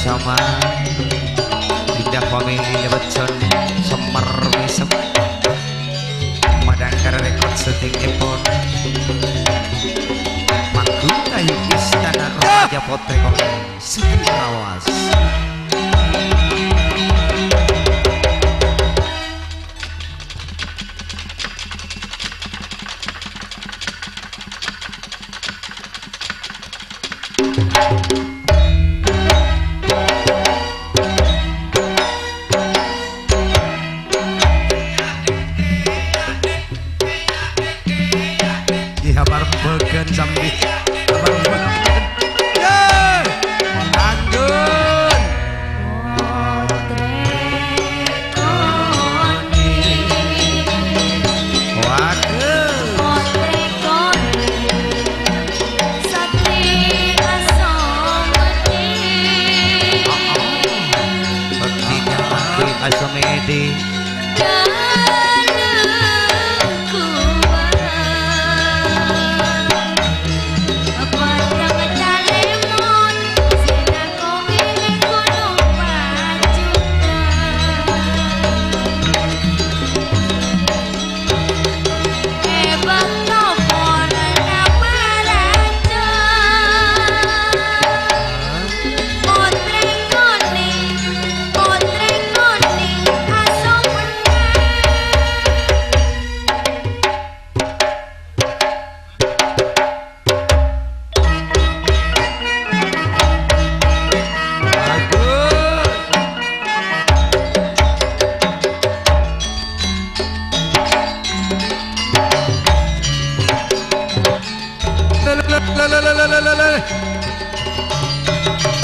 bersama Indah Family Lebejon Semar Wisep Madangkara Rekod Syuting Epon Manggung Kayu Istana Raja Potreko Syuting Rawas. Begen sambil Asomedi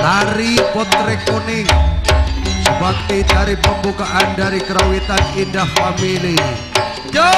Tari Potrek Kuning sebagai tari pembukaan dari kerawitan Indah Family. Yo!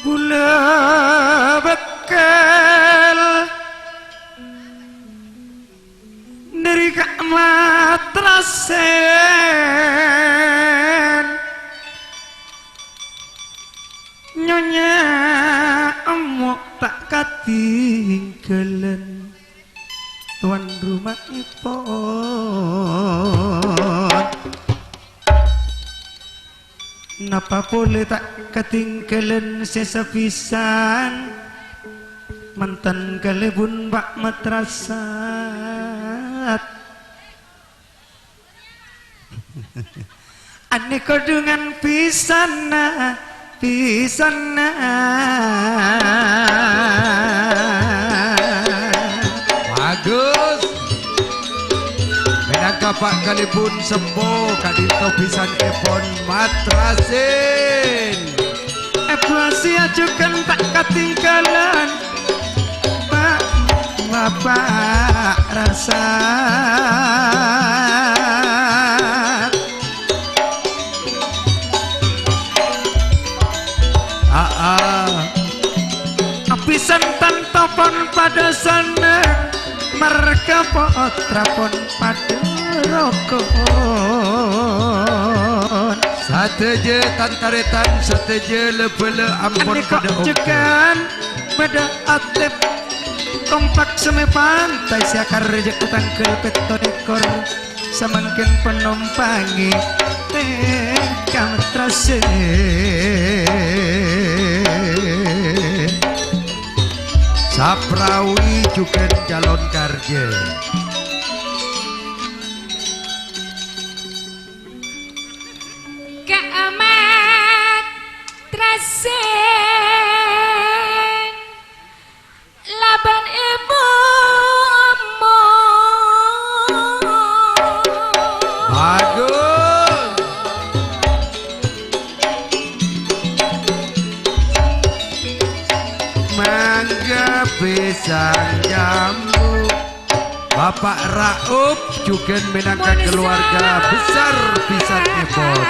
Gula bekal dari matrasen nyonya emok tak katinggalan tuan rumah ipon napa boleh tak ketinggalan sesapisan mantan kalebun bak matrasat ane kodungan pisana pisana bagus kapak kalipun sembo kadito pisan epon matrasin eplasi ajukan tak ketinggalan pak bapak rasa pisan tantopon pada sana marga potra pon pada rokon sateje tantaretan sateje lepele ampun pada okan pada atep kompak seme pantai siakar rejek utangkel peto dekor samangken penompangi tekam trase saprawi juga calon karja keamat trase laban ibu bagus mangga pisang jambu Bapak Raup juga menangkan keluarga besar pisan Ipon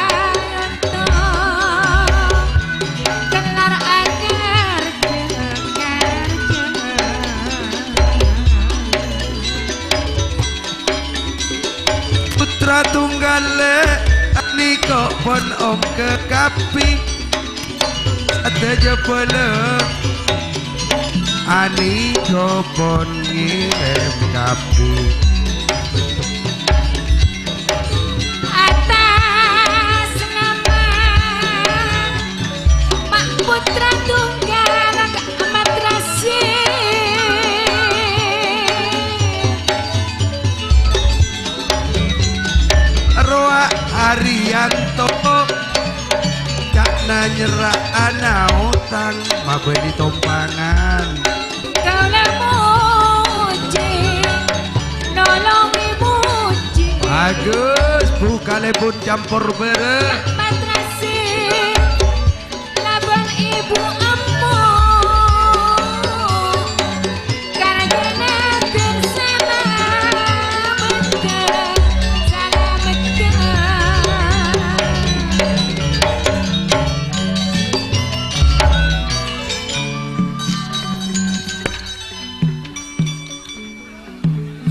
putra tunggal niko pon om kekapi ada jepele ani pon ngirem kapi atas nama Mak Putra Tunggal Amat Rasi Roa Arianto Cakna nyerah ana utang mabeni tompangan kau muji nolongi muji bagus bukan pun campur bere Amat Rasi laban ibu ammu karena bersama betul salam betul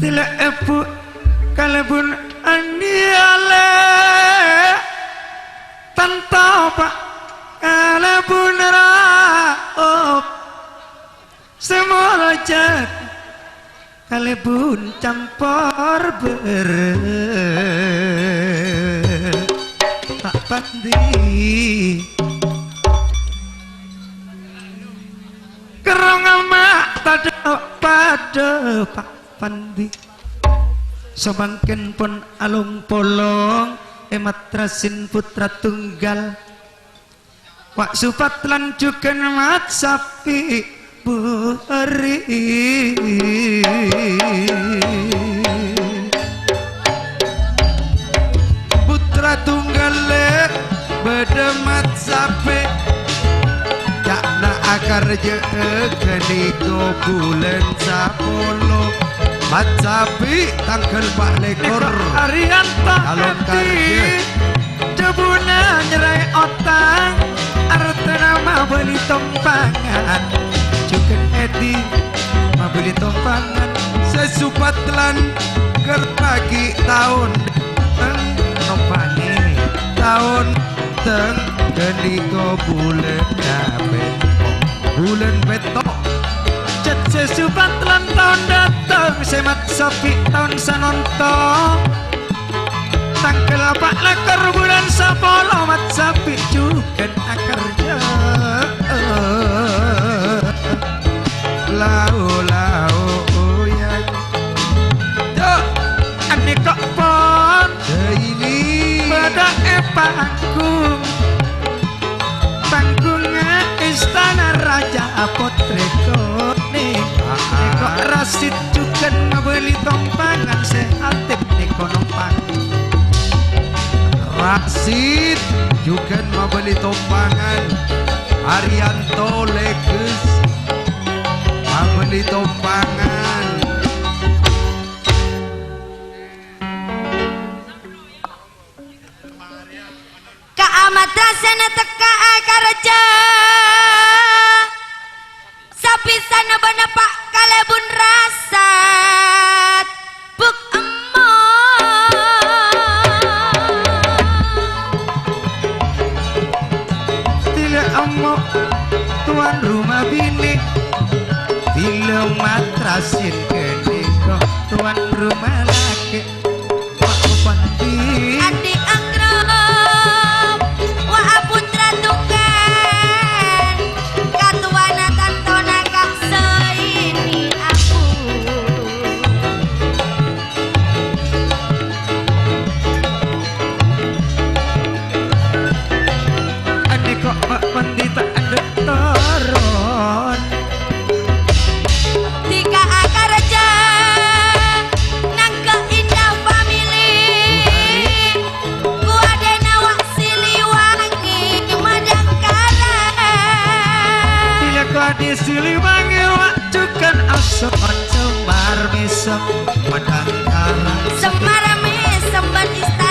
Tila epu kalebun aniale tanpa pak kalebun raop semua jak kalebun campur ber tak pandi kerong amak pada pak pandi samangken pun alung polong emat rasin putra tunggal wak supat lanjukan mat sapi beri putra tunggal bedemat sapi jakna akar je keniko bulan sapolo mat sapi tangkel pak lekor Arianta calon karja jebuna nyerai otang artena ma beli tompangan juga edi ma beli tompangan sesupat lan kerpagi tahun teng tompangi tahun teng keniko bulan nyaben bulan betok cet sesupat lan tahun datang semat sapi tahun sanonto tangkel pak lekor bulan sapolo mat sapi juga akarja lau yang yo ane kok pon ini pada panggung panggungnya istana raja Potreko kok rasid juga ngabeli tompangan sehatip neko nompang rasid juga ngabeli tompangan Arianto Leges ngabeli tompangan Amat rasanya teka karja sapi bana pak kalebun rasat buk emo Tila amo tuan rumah bini Tila matrasin kene kok tuan rumah laki Pak Bupati adik akrab wa putra tukan katuana tantona kakso ini aku Ane kok Pak Pandita ada toron Tika akarja nang keindah family ku adena wak siliwangi madangkara Tila kok di Siliwangi wajukan asok Semar misok madangkala Semar mi sembar istana